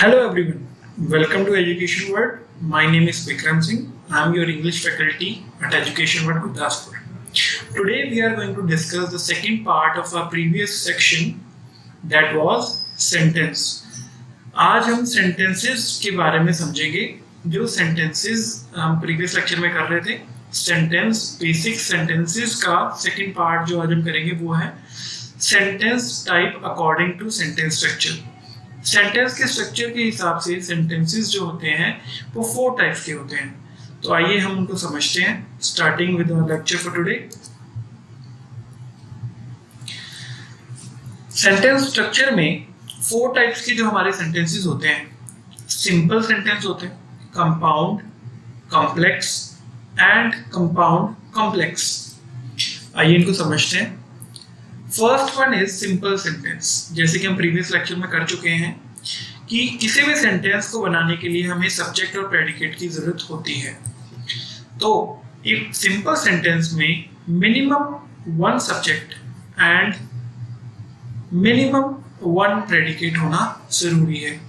Hello everyone, welcome to Education World. My name is Vikram Singh. I am your English faculty at Education World Gurdaspur. Today we are going to discuss the second part of our previous section that was sentence. आज हम sentences के बारे में समझेंगे. जो sentences हम previous lecture में कर रहे थे, sentence basic sentences का second part जो आज हम करेंगे वो है sentence type according to sentence structure. Sentence के स्ट्रक्चर के हिसाब से सेंटेंसेस जो होते हैं वो 4 टाइप्स के होते हैं. तो आइए हम उनको समझते हैं, starting with our lecture for today. Sentence structure में 4 टाइप्स के जो हमारे सेंटेंसेस होते हैं, सिंपल सेंटेंस होते हैं, compound, complex and compound complex. आइए इनको समझते हैं. First one is simple sentence. जैसे कि हम प्रीवियस लेक्चर में कर चुके हैं कि किसी भी सेंटेंस को बनाने के लिए हमें सब्जेक्ट और प्रेडिकेट की जरूरत होती है. तो एक सिंपल सेंटेंस में minimum 1 subject and minimum 1 predicate होना जरूरी है.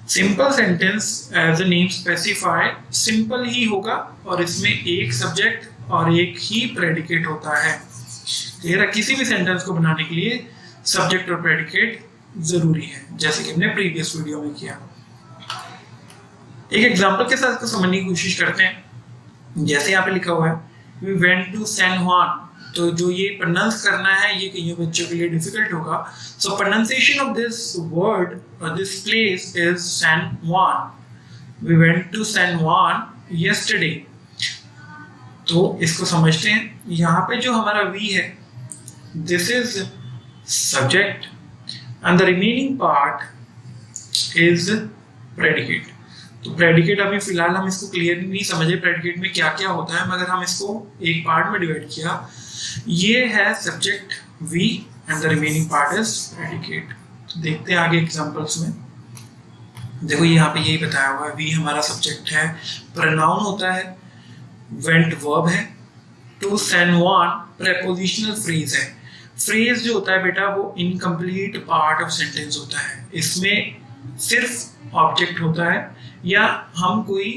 Simple sentence as a name specify simple ही होगा और इसमें एक सब्जेक्ट और एक ही प्रेडिकेट होता है. किसी भी सेंटेंस को बनाने के लिए सब्जेक्ट और प्रेडिकेट जरूरी है, जैसे कि हमने प्रीवियस वीडियो में किया. एक एग्जांपल के साथ इसको समझने की कोशिश करते हैं. जैसे यहाँ पे लिखा हुआ है वी वेंट टू सैन जुआन. तो जो ये प्रोनाउंस करना है ये कई बच्चों के लिए डिफिकल्ट होगा. सो प्रोनाउंसिएशन ऑफ दिस वर्ड और दिस प्लेस इज सैन जुआन. वी वेंट टू सैन जुआन यस्टरडे. तो इसको समझते हैं. यहाँ पे जो हमारा वी है, this is subject and the remaining part is predicate. तो predicate अभी फिलहाल हम इसको क्लियर नहीं समझे predicate में क्या क्या होता है, मगर हम इसको एक पार्ट में डिवाइड किया. ये है subject V and the remaining part is predicate. तो देखते हैं आगे एग्जांपल्स में. देखो यहाँ पे यही बताया हुआ है, V हमारा सब्जेक्ट है, pronoun होता है, went verb है, to San Juan prepositional phrase है. फ्रेज जो होता है बेटा वो इनकम्प्लीट पार्ट ऑफ सेंटेंस होता है. इसमें सिर्फ ऑब्जेक्ट होता है, या हम कोई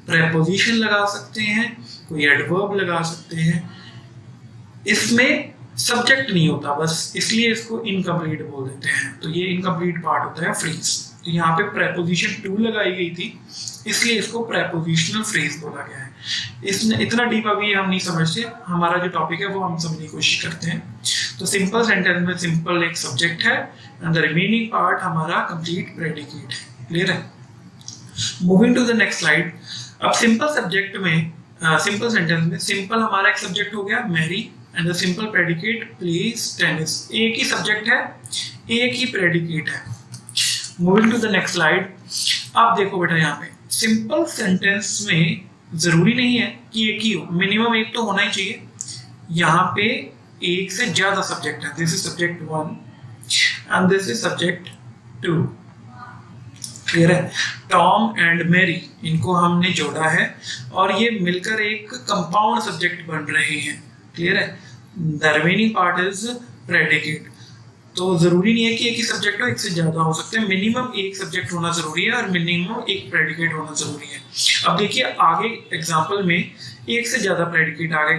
प्रेपोजिशन लगा सकते हैं, कोई एडवर्ब लगा सकते हैं. इसमें सब्जेक्ट नहीं होता, बस इसलिए इसको इनकम्प्लीट बोल देते हैं. तो ये इनकम्प्लीट पार्ट होता है फ्रेज. तो यहाँ पे प्रेपोजिशन टू लगाई गई थी, इसलिए इसको प्रेपोजिशनल फ्रेज बोला गया है. इसमें इतना डीप अभी हम नहीं समझते. हमारा जो टॉपिक है वो हम समझने की कोशिश करते हैं. तो सिंपल सेंटेंस में सिंपल एक सब्जेक्ट है एंड द रिमेनिंग पार्ट हमारा कंप्लीट प्रेडिकेट है. क्लियर है? Moving to the next slide. अब सिंपल सब्जेक्ट में सिंपल सेंटेंस में सिंपल हमारा एक सब्जेक्ट हो गया Mary and the simple predicate plays tennis. एक ही सब्जेक्ट है, एक ही प्रेडिकेट है. Moving to the next slide. अब देखो बेटा यहाँ पे सिंपल सेंटेंस में जरूरी नहीं है कि एक ही हो, मिनिमम एक तो होना ही चाहिए. यहाँ पे एक से ज्यादा सब्जेक्ट है. This is subject 1 and this is subject 2. Clear है? टॉम एंड मैरी इनको हमने जोड़ा है और ये मिलकर एक कंपाउंड सब्जेक्ट बन रहे हैं. क्लियर है? The remaining part is predicate. तो जरूरी नहीं है कि एक ही सब्जेक्ट हो, एक से ज्यादा हो सकते हैं. मिनिमम एक सब्जेक्ट होना जरूरी है और मिनिमम एक प्रेडिकेट होना जरूरी है. अब देखिए आगे एग्जांपल में एक से ज्यादा प्रेडिकेट आ गए.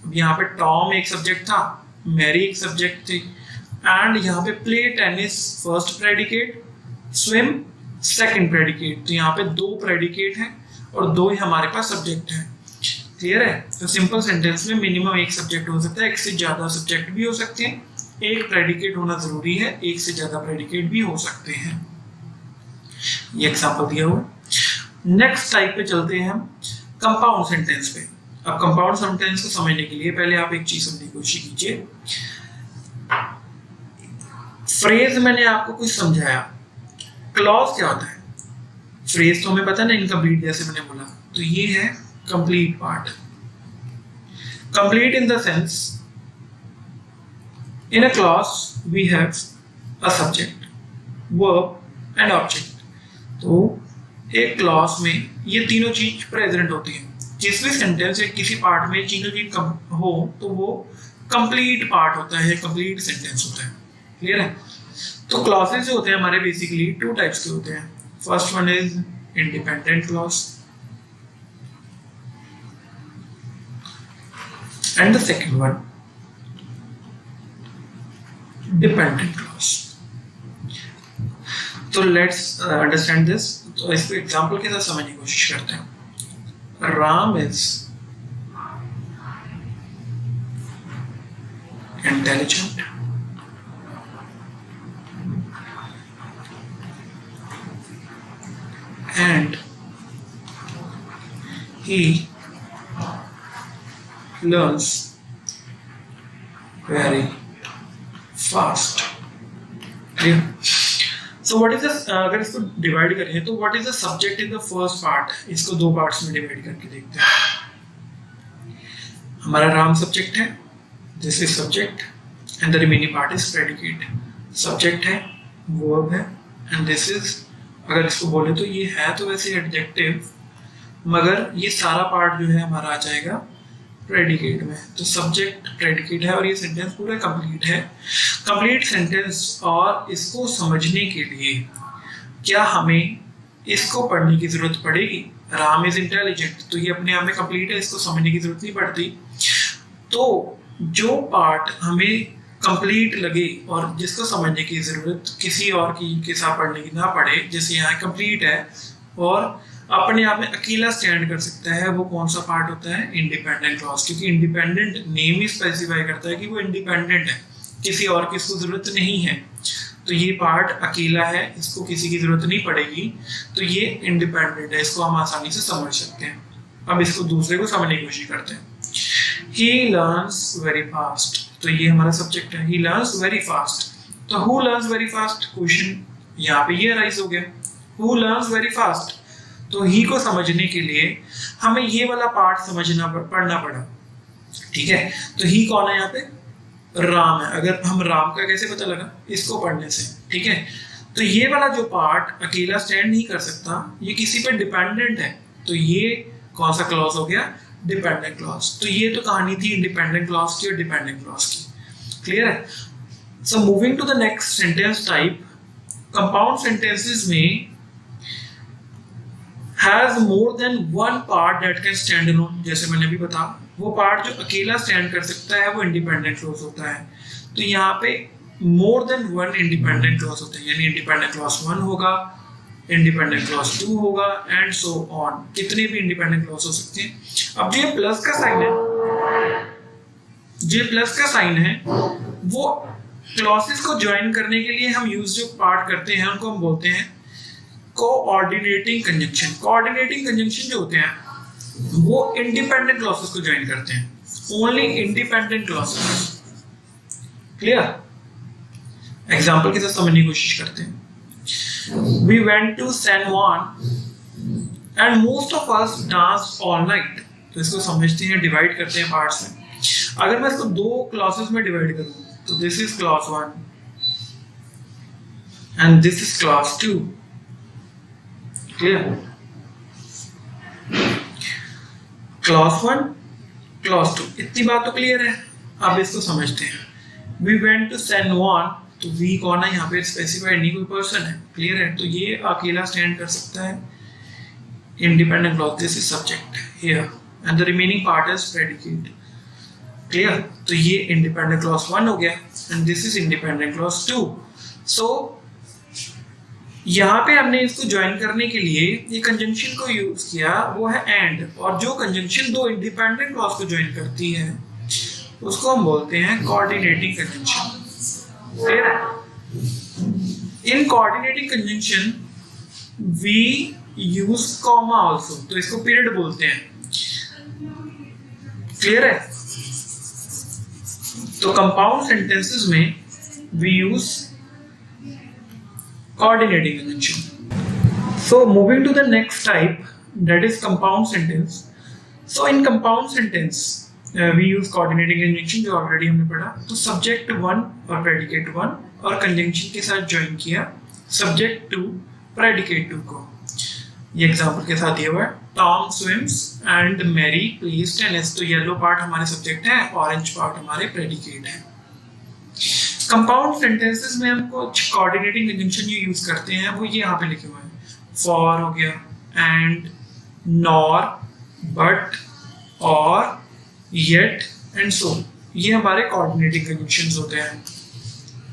अब यहाँ पे टॉम एक सब्जेक्ट था, मैरी एक सब्जेक्ट थी, एंड यहाँ पे play tennis first predicate, swim second predicate. तो यहाँ पे 2 प्रेडिकेट हैं और 2 ही हमारे पास सब्जेक्ट हैं. क्लियर है? तो सिंपल सेंटेंस में मिनिमम एक सब्जेक्ट हो सकता है, एक से ज्यादा सब्जेक्ट भी हो सकते हैं, एक प्रेडिकेट होना जरूरी है, एक से ज्यादा प्रेडिकेट भी हो सकते हैं. ये एग्जांपल दिया हुआ. नेक्स्ट टाइप पे चलते हैं हम, कंपाउंड सेंटेंस पे. अब कंपाउंड सेंटेंस को समझने के लिए पहले आप एक चीज समझने की कोशिश कीजिए. फ्रेज मैंने आपको कुछ समझाया, क्लॉज क्या होता है? फ्रेज तो हमें पता ना, इनकम्प्लीट जैसे मैंने बोला. तो ये है complete part. Complete in the sense in a clause we have a subject, verb and object. तो एक क्लॉज में ये तीनों चीज प्रेजेंट होती हैं. जिस भी सेंटेंस या किसी पार्ट में तीनों चीज हो तो वो कंप्लीट पार्ट होता है, कंप्लीट सेंटेंस होता है. क्लियर है? तो क्लॉजेज जो होते हैं हमारे बेसिकली टू टाइप्स के होते हैं. First one is independent clause and the second one dependent clause. तो लेट्स अंडरस्टैंड दिस. तो इसको एग्जांपल के साथ समझने की कोशिश करते हैं. Ram is intelligent and he learns very fast. Clear? So what is this? अगर इसको डिवाइड करें तो what is the subject in the first part? इसको दो पार्ट्स में डिवाइड करके देखते हैं. हमारा राम सब्जेक्ट है, this is subject and the remaining part is predicate. Subject है, verb है and this is, अगर इसको बोले तो ये है तो वैसे adjective, मगर ये सारा पार्ट जो है हमारा आ जाएगा predicate में. तो subject predicate है और ये सेंटेंस पूरा कंप्लीट है. कंप्लीट सेंटेंस और इसको समझने के लिए क्या हमें इसको पढ़ने की जरूरत पड़ेगी? राम इज इंटेलिजेंट, तो ये अपने आप में कंप्लीट है, इसको समझने की जरूरत नहीं पड़ती. तो जो पार्ट हमें कंप्लीट लगे और जिसको समझने की जरूरत किसी और की के साथ पढ़ने की ना पड़े, जैसे यहाँ कंप्लीट है और अपने आप में अकेला स्टैंड कर सकता है, वो कौन सा पार्ट होता है? Independent clause. क्योंकि इंडिपेंडेंट नेम ही स्पेसिफाई करता है कि वो इंडिपेंडेंट है, किसी और की इसको जरूरत नहीं है. तो ये पार्ट अकेला है, इसको किसी की जरूरत नहीं पड़ेगी, तो ये इंडिपेंडेंट है, इसको हम आसानी से समझ सकते हैं. अब इसको दूसरे को समझने की कोशिश करते हैं. He learns very fast. तो ये हमारा सब्जेक्ट है. He learns very fast. तो who learns very fast? Question यहाँ पे ये राइज हो गया. Who learns very fast? तो he को समझने के लिए हमें ये वाला पार्ट पढ़ना पड़ा. ठीक है? तो he कौन है यहाँ पे? राम है. अगर हम राम का कैसे पता लगा? इसको पढ़ने से. ठीक है? तो ये वाला जो पार्ट अकेला स्टैंड नहीं कर सकता, ये किसी पे डिपेंडेंट है. तो ये कौन सा क्लॉज हो गया? Dependent clause. तो ये तो कहानी थी इंडिपेंडेंट क्लॉज की और डिपेंडेंट क्लॉज की. क्लियर है? So moving to the next sentence type. Compound sentences में has more than one part that can stand alone. जैसे मैंने अभी बताया, वो पार्ट जो अकेला स्टैंड कर सकता है वो इंडिपेंडेंट क्लॉज होता है. तो यहाँ पे मोर देन वन इंडिपेंडेंट क्लॉज होते हैं, यानी इंडिपेंडेंट क्लॉज 1 होगा, इंडिपेंडेंट क्लॉज 2 होगा एंड सो ऑन. कितने भी इंडिपेंडेंट क्लॉज हो सकते हैं. अब जो ये प्लस का साइन है, जो प्लस का साइन है, वो क्लॉसेस को ज्वाइन करने के लिए हम यूज जो पार्ट करते हैं उनको हम बोलते हैं कोऑर्डिनेटिंग कंजंक्शन. कोऑर्डिनेटिंग कंजंक्शन जो होते हैं वो इंडिपेंडेंट क्लॉसेस को ज्वाइन करते हैं. Only independent clauses. Clear? Example के साथ समझने की कोशिश करते हैं. We went to San Juan and most of us danced all night. तो इसको समझते हैं, डिवाइड करते हैं पार्ट्स में. अगर मैं इसको दो क्लॉसेस में डिवाइड करूं तो this is clause 1 and this is clause 2. Clear? Clause 1 clause 2, इतनी बात तो क्लियर है. अब इसको समझते हैं. We went to San Juan, तो वी कौन है यहाँ पे? स्पेसिफाइड नहीं, कोई पर्सन है. क्लियर है? तो ये अकेला स्टैंड कर सकता है. Independent clause, this is subject here and the remaining part is predicate. Clear? तो ये इंडिपेंडेंट क्लॉज 1 हो गया and this is independent clause 2. सो यहाँ पे हमने इसको ज्वाइन करने के लिए ये कंजंक्शन को यूज किया, वो है एंड. और जो कंजंक्शन दो इंडिपेंडेंट क्लॉज को ज्वाइन करती है उसको हम बोलते हैं coordinating conjunction. Clear? In coordinating conjunction we use comma also. तो इसको पीरियड बोलते हैं. क्लियर है? तो कंपाउंड सेंटेंसेस में we use coordinating conjunction. So moving to the next type, that is compound sentence. So in compound sentence we use coordinating conjunction जो already हमने पढ़ा. तो सब्जेक्ट 1 और प्रेडिकेट 1 और कंजंक्शन के साथ ज्वाइन किया सब्जेक्ट 2 प्रेडिकेट 2 को. ये एग्जांपल के साथ दिया हुआ है. Tom swims and Mary plays tennis. तो येलो पार्ट हमारे सब्जेक्ट है, ऑरेंज पार्ट हमारे प्रेडिकेट है. कंपाउंड सेंटेंसेस में हम कुछ कोऑर्डिनेटिंग कंजंक्शन जो यूज करते हैं वो ये यहाँ पे लिखे हुए हैं, फॉर हो गया, एंड, नॉर, बट, और, येट एंड सो, ये हमारे कोऑर्डिनेटिंग कंजंक्शंस होते हैं।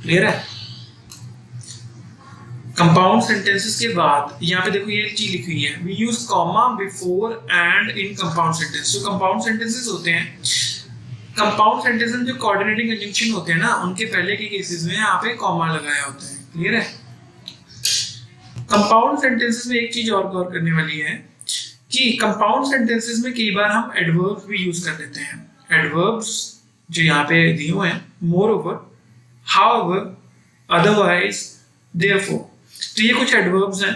क्लियर है? कंपाउंड सेंटेंसेस के बाद यहाँ पे देखो ये चीज लिखी हुई है, we use comma before and in compound sentence. जो कंपाउंड सेंटेंसेस होते हैं, कंपाउंड सेंटेंस में जो कोऑर्डिनेटिंग कंजंक्शन होते हैं ना, उनके पहले के केसेस में यहाँ पे कॉमा लगाया होता है। क्लियर है? कंपाउंड सेंटेंसेस में एक चीज और गौर करने वाली है कि कंपाउंड सेंटेंसेस में कई बार हम एडवर्ब्स भी यूज कर देते हैं। एडवर्ब्स जो यहाँ पे दिए हुए हैं, मोरओवर, हाउएवर, अदरवाइज, देयरफॉर, तो ये कुछ एडवर्ब्स हैं।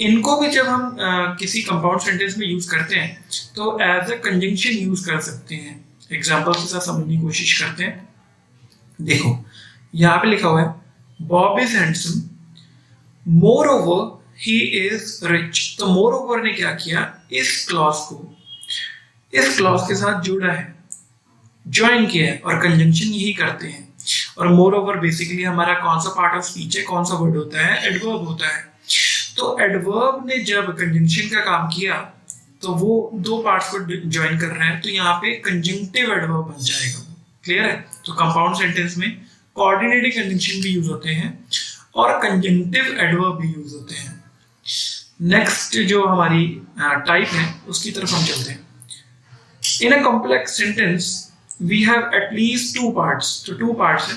इनको भी जब हम किसी कंपाउंड सेंटेंस में यूज करते हैं तो एज अ कंजंक्शन यूज कर सकते हैं। एग्जांपल के साथ समझने की कोशिश करते हैं। देखो यहाँ पे लिखा हुआ है, Bob is handsome, more over he is rich. तो मोर ओवर ने क्या किया, इस क्लॉज के साथ जुड़ा है, ज्वाइन किया है, और कंजंक्शन यही करते हैं। और मोर ओवर बेसिकली हमारा कौन सा पार्ट ऑफ स्पीच है, कौन सा वर्ड होता है, एडवर्ब होता है। तो एडवर्ब ने जब कंजंक्शन का काम किया तो वो दो पार्ट्स को ज्वाइन कर रहा है, तो यहाँ पे कंजंक्टिव एडवर्ब बन जाएगा। क्लियर है? तो कंपाउंड सेंटेंस में कोऑर्डिनेटिंग कंजंक्शन भी यूज होते हैं और कंजंक्टिव एडवर्ब भी यूज होते हैं। नेक्स्ट जो हमारी टाइप है उसकी तरफ हम चलते हैं। In a complex sentence we have at least two parts. तो टू पार्ट्स है,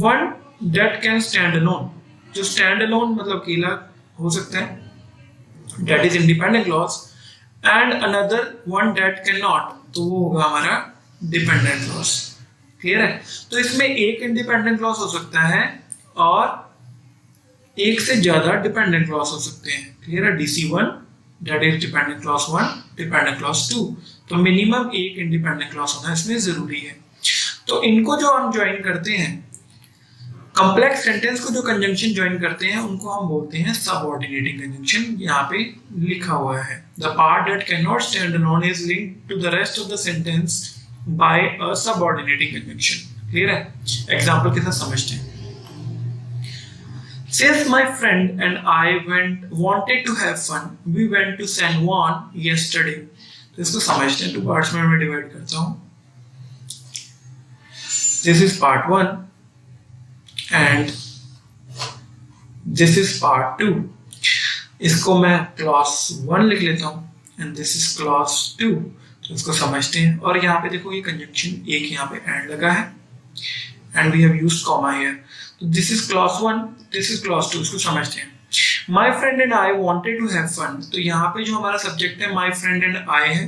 one that can stand alone, जो स्टैंड अलोन मतलब अकेला हो सकता है, that is independent clause, and another one that can not, तो वो होगा हमारा डिपेंडेंट क्लॉज। क्लियर है? तो इसमें एक इंडिपेंडेंट क्लॉज हो सकता है और एक से ज्यादा डिपेंडेंट क्लॉज हो सकते हैं। क्लियर है? DC1 that is dependent clause 1, dependent clause 2, तो मिनिमम एक इंडिपेंडेंट क्लॉज होना इसमें जरूरी है। तो इनको जो हम ज्वाइन करते हैं, कॉम्प्लेक्स सेंटेंस को जो कंजंक्शन ज्वाइन करते हैं उनको हम बोलते हैं सबऑर्डिनेटिंग कंजंक्शन। यहाँ पे लिखा हुआ है, the part that can not stand alone is linked to the rest of the sentence by a subordinating conjunction. Clear है? एग्जांपल के साथ समझते हैं। Since my friend and I wanted to have fun, we went to San Juan yesterday. तो इसको समझते हैं, two parts में मैं डिवाइड करता हूँ। This is part 1 and this is part 2. इसको मैं clause 1 लिख लेता हूँ and this is clause 2. तो इसको समझते हैं। और यहाँ पे देखो ये कंजंक्शन एक यहाँ पे and लगा है and we have used comma here. तो this is clause 1, this is clause 2. इसको समझते हैं। My friend and I wanted to have fun. तो यहाँ पे जो हमारा सब्जेक्ट है my friend and I है,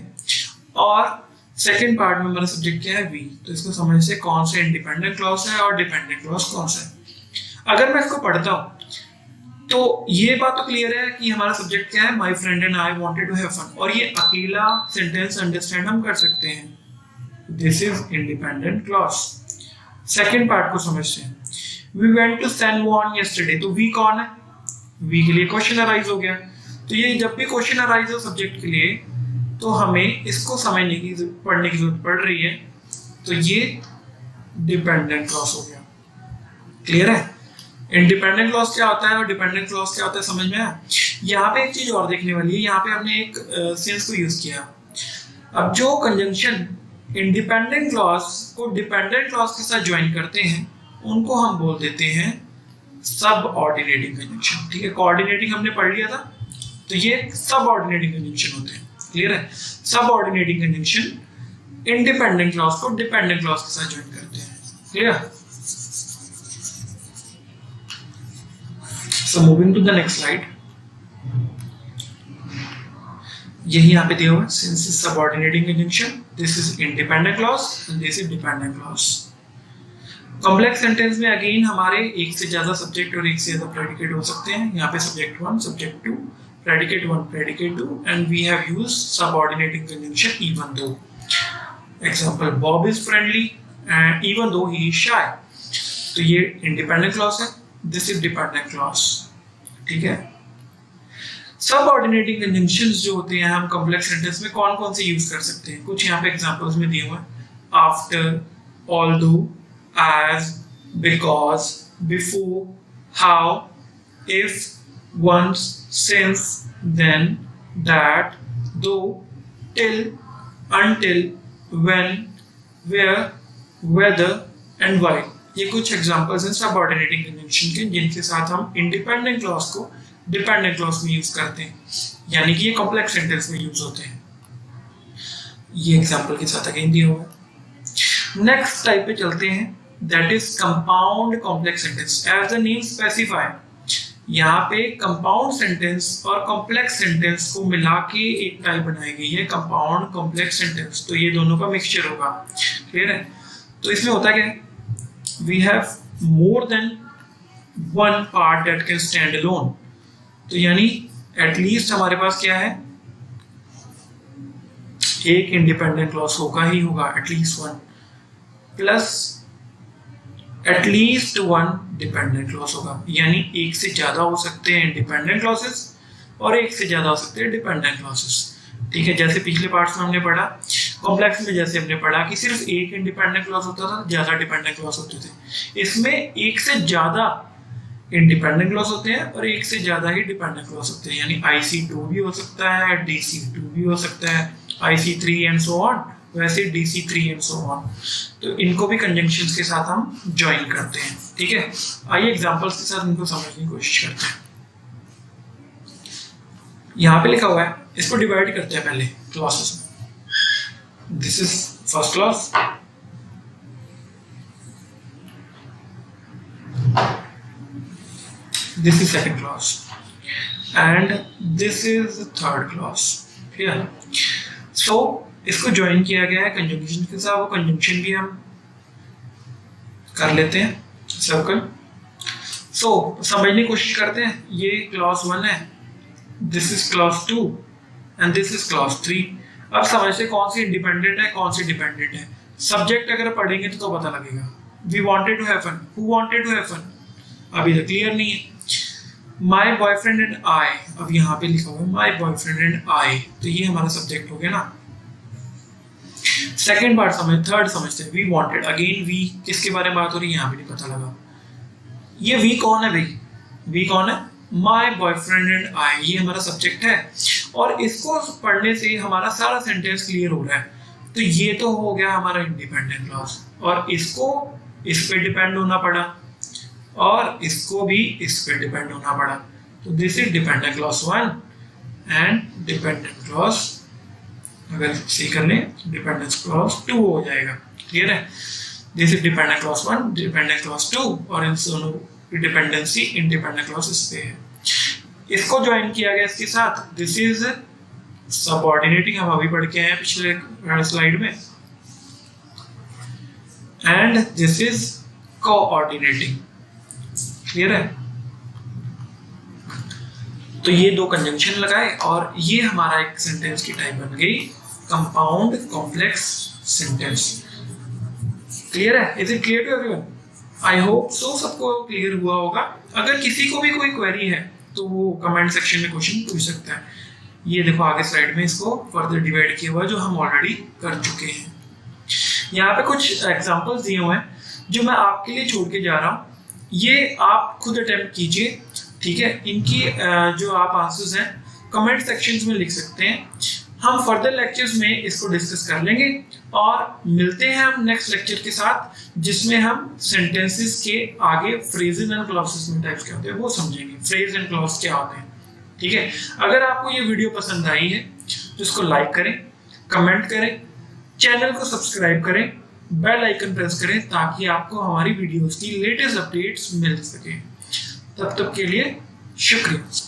और सेकेंड पार्ट में हमारा सब्जेक्ट क्या है, we. तो इसको समझते हैं कौन सा इंडिपेंडेंट क्लॉज है और डिपेंडेंट क्लॉज कौन सा है। अगर मैं इसको पढ़ता हूँ तो ये बात तो क्लियर है कि हमारा सब्जेक्ट क्या है, my friend and I wanted to have fun, और ये अकेला सेंटेंस अंडरस्टैंड हम कर सकते हैं। This is independent clause. Second part को समझते हैं, we went to San Juan yesterday. तो we कौन है, we के लिए क्वेश्चन अराइज हो गया। तो ये जब भी क्वेश्चन अराइज हो सब्जेक्ट के लिए तो हमें इसको समझने की पढ़ने की जरूरत पड़ रही है। तो ये डिपेंडेंट क्लॉज हो गया। क्लियर है? इंडिपेंडेंट क्लॉज क्या होता है और डिपेंडेंट क्लॉज क्या होता है, समझ में आया? यहाँ पे एक चीज और देखने वाली है, यहाँ पे हमने एक सेंस को यूज किया। अब जो कंजंक्शन इंडिपेंडेंट क्लॉज को डिपेंडेंट क्लॉज के साथ ज्वाइन करते हैं उनको हम बोल देते हैं सब ऑर्डिनेटिंग कंजंक्शन। ठीक है? कोऑर्डिनेटिंग हमने पढ़ लिया था, तो ये सब ऑर्डिनेटिंग कंजंक्शन होते हैं। क्लियर है? Subordinating conjunction independent clause को डिपेंडेंट क्लॉज के साथ ज्वाइन करते हैं। Clear? So moving to the next slide. यही यहाँ पे दिया हुआ है, since is subordinating conjunction, this is independent clause and this is dependent clause. Complex sentence में अगेन हमारे एक से ज्यादा सब्जेक्ट और एक से ज्यादा प्रेडिकेट हो सकते हैं। यहाँ पे subject 1, subject 2, predicate 1, predicate 2, and we have used subordinating conjunction even though. Example, Bob is friendly and even though he is shy. तो ये independent clause है, this is dependent clause. ठीक है? Subordinating conjunctions जो होते हैं हम complex sentence में कौन कौन से यूज कर सकते हैं, कुछ यहाँ पे examples में दिए हुए हैं, after, although, as, because, before, how, if, once, since, then, that, though, till, until, when, where, whether and why। ये कुछ एग्जांपल्स हैं सबऑर्डिनेटिंग कंजंक्शन के जिनके साथ हम इंडिपेंडेंट क्लॉज को डिपेंडेंट क्लॉज में यूज करते हैं, यानी कि ये कॉम्प्लेक्स सेंटेंस में यूज होते हैं। ये एग्जांपल के साथ अगेन दिया हुआ है। नेक्स्ट टाइप पे चलते हैं, that is compound complex sentence. As the name specify, यहाँ पे कंपाउंड सेंटेंस और कॉम्प्लेक्स सेंटेंस को मिला के एक टाइप बनाई गई है, कंपाउंड कॉम्प्लेक्स सेंटेंस। तो ये दोनों का मिक्सचर होगा, क्लियर है। तो इसमें होता क्या है, we have more than one part that can stand alone. तो यानी एटलीस्ट हमारे पास क्या है, एक इंडिपेंडेंट क्लॉज होगा ही होगा, at least one, plus at least one dependent clause होगा। यानी एक से ज्यादा हो सकते हैं इंडिपेंडेंट क्लॉजेस और एक से ज्यादा हो सकते हैं डिपेंडेंट क्लॉजेस, ठीक है। जैसे पिछले पार्ट्स में हमने पढ़ा, कॉम्प्लेक्स में जैसे हमने पढ़ा कि सिर्फ एक इंडिपेंडेंट क्लॉज होता था, ज्यादा डिपेंडेंट क्लॉज होते थे। इसमें एक से ज्यादा इंडिपेंडेंट क्लॉज होते हैं और एक से ज्यादा ही डिपेंडेंट क्लॉज होते हैं, यानी IC2 भी हो सकता है, DC2 भी हो सकता है, IC3 एंड सो ऑन, वैसे DC3 एंड सो ऑन। तो इनको भी कंजंक्शंस के साथ हम ज्वाइन करते हैं, ठीक है। आइए एग्जांपल्स के साथ इनको समझने की कोशिश करते हैं। यहाँ पे लिखा हुआ है, इसको डिवाइड करते हैं पहले क्लॉसेस में। This is first clause, this is second clause and this is the third clause, clear। so इसको ज्वाइन किया गया है कंजंक्शन के साथ, वो कंजंक्शन भी हम कर लेते हैं, सर्कल। so समझने की कोशिश करते हैं, ये क्लॉज 1 है, this is clause 2 and this is clause 3। अब समझते कौन सी इंडिपेंडेंट है कौन सी डिपेंडेंट है। सब्जेक्ट अगर पढ़ेंगे तो पता लगेगा। We wanted to have fun, who wanted to have fun, अभी तक क्लियर नहीं है। माई बॉयफ्रेंड एंड आई, अब यहाँ पे लिखा हुआ है माई बॉयफ्रेंड एंड आई, तो ये हमारा सब्जेक्ट हो गया ना। सेकेंड पार्ट थर्ड समझते हैं, वी वांटेड, अगेन वी, किसके बारे में बात हो रही है यहाँ पे नहीं पता लगा। ये वी कौन है भाई, वी कौन है, माई बॉयफ्रेंड एंड आई, ये हमारा सब्जेक्ट है। और इसको पढ़ने से हमारा सारा सेंटेंस क्लियर हो रहा है। तो ये तो हो गया हमारा इंडिपेंडेंट क्लॉज, और इसको इस पे डिपेंड होना पड़ा और इसको भी इस पे डिपेंड होना पड़ा। तो this is dependent clause 1 and dependent clause, अगर सी कर लें डिपेंडेंस क्लॉज 2 हो जाएगा, क्लियर है। This is dependent clause 1, dependent clause 2, और इन दोनों की डिपेंडेंसी इंडिपेंडेंट क्लॉज इस पे है। इसको ज्वाइन किया गया इसके साथ, दिस इज सबऑर्डिनेटिंग, हम अभी पढ़ के आए हैं पिछले स्लाइड में, and this is coordinating, clear है। तो ये दो कंजंक्शन लगाए और ये हमारा एक सेंटेंस की टाइप बन गई, कंपाउंड कॉम्प्लेक्स सेंटेंस। क्लियर है, is it clear to everyone? I hope so सबको क्लियर हुआ होगा। अगर किसी को भी कोई क्वेरी है तो वो कमेंट सेक्शन में क्वेश्चन पूछ सकता है। ये देखो आगे स्लाइड में इसको फर्दर डिवाइड किया हुआ है, जो हम ऑलरेडी कर चुके हैं। यहाँ पे कुछ एग्जांपल्स दिए हुए हैं जो मैं आपके लिए छोड़ के जा रहा हूँ, ये आप खुद अटेम्प्ट कीजिए, ठीक है। इनकी जो आप आंसर्स हैं कमेंट सेक्शंस में लिख सकते हैं। हम फर्दर लेक्चर्स में इसको डिस्कस कर लेंगे और मिलते हैं हम नेक्स्ट लेक्चर के साथ, जिसमें हम सेंटेंसेस के आगे फ्रेजेस एंड क्लॉजेस में टाइप्स क्या होते हैं वो समझेंगे, फ्रेज एंड क्लॉज क्या होते हैं, ठीक है। अगर आपको ये वीडियो पसंद आई है तो इसको लाइक करें, कमेंट करें, चैनल को सब्सक्राइब करें, बेल आइकन प्रेस करें ताकि आपको हमारी वीडियोस की लेटेस्ट अपडेट्स मिल सके। तब तक के लिए शुक्रिया।